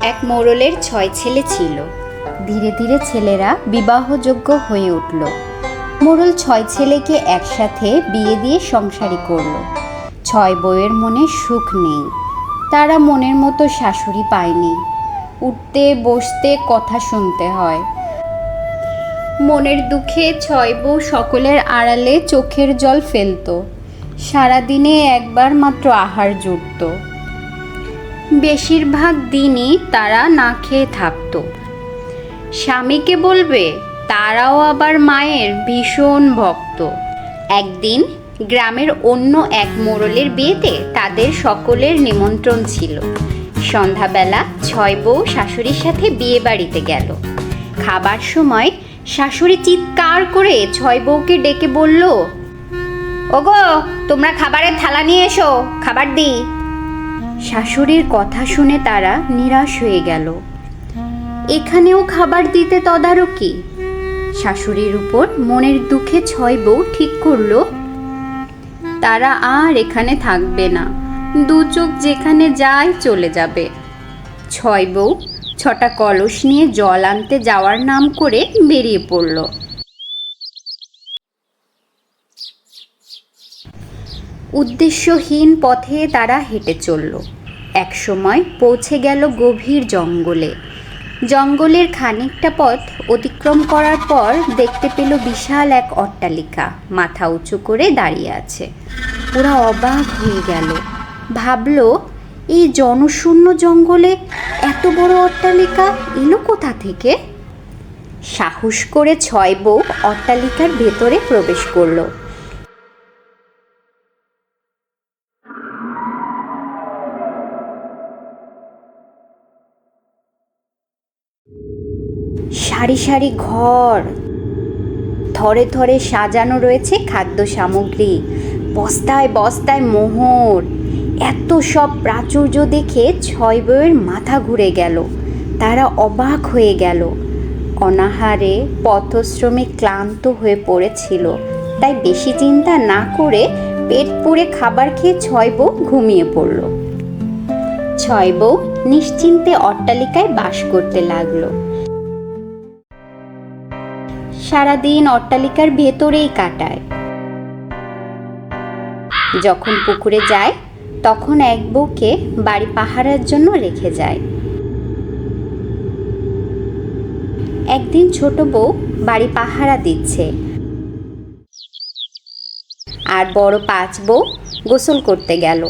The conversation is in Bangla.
এক মোড়লের 6 ছেলে ছিল। ধীরে ধীরে ছেলেরা বিবাহযোগ্য হয়ে উঠল। মোড়ল 6 ছেলেকে একসাথে বিয়ে দিয়ে সংসারী করল। 6 বউয়ের মনে সুখ নেই। তারা মনের মতো শাশুড়ি পায়নি। উঠতে বসতে কথা শুনতে হয়। মনের দুঃখে 6 বউ সকলের আড়ালে চোখের জল ফেলত। সারাদিনে একবার মাত্র আহার জুটত। বেশিরভাগ দিনই তারা না খেয়ে থাকত। স্বামীকে বলবে, তারাও আবার মায়ের ভীষণ ভক্ত। একদিন গ্রামের অন্য এক মোড়লের বিয়েতে তাদের সকলের নিমন্ত্রণ ছিল। সন্ধ্যাবেলা 6 বউ শাশুড়ির সাথে বিয়ে বাড়িতে গেল। খাবার সময় শাশুড়ি চিৎকার করে 6 বউকে ডেকে বলল, ওগো, তোমরা খাবারের থালা নিয়ে এসো, খাবার দিই। শাশুড়ির কথা শুনে তারা নিরাশ হয়ে গেল। এখানেও খাবার দিতে তদারকি? শাশুড়ির উপর মনের দুঃখে 6 বউ ঠিক করল তারা আর এখানে থাকবে না। দু চোখ যেখানে যায় চলে যাবে। 6 বউ 6টা কলস নিয়ে জল আনতে যাওয়ার নাম করে বেরিয়ে পড়ল। উদ্দেশ্যহীন পথে তারা হেঁটে চলল। এক সময় পৌঁছে গেল গভীর জঙ্গলে। জঙ্গলের খানিকটা পথ অতিক্রম করার পর দেখতে পেল বিশাল এক অট্টালিকা মাথা উঁচু করে দাঁড়িয়ে আছে। ওরা অবাক হয়ে গেল। ভাবল, এই জনশূন্য জঙ্গলে এত বড় অট্টালিকা এলো কোথা থেকে? সাহস করে 6 বউ অট্টালিকার ভেতরে প্রবেশ করলো। সারি সারি ঘর, থরে থরে সাজানো রয়েছে খাদ্য সামগ্রী, বস্তায় বস্তায় মোহর। এত সব প্রাচুর্য দেখে 6 বউয়ের মাথা ঘুরে গেল। তারা অবাক হয়ে গেল। অনাহারে পথশ্রমে ক্লান্ত হয়ে পড়েছিল, তাই বেশি চিন্তা না করে পেট পুড়ে খাবার খেয়ে 6 বউ ঘুমিয়ে পড়ল। 6 বউ নিশ্চিন্তে অট্টালিকায় বাস করতে লাগলো। সারাদিন অট্টালিকার ভেতরেই কাটায়। যখন পুকুরে যায় তখন এক বউকে বাড়ি পাহারার জন্য রেখে যায়। একদিন ছোট বউ বাড়ি পাহারা দিচ্ছে, আর বড় 5 বউ গোসল করতে গেল।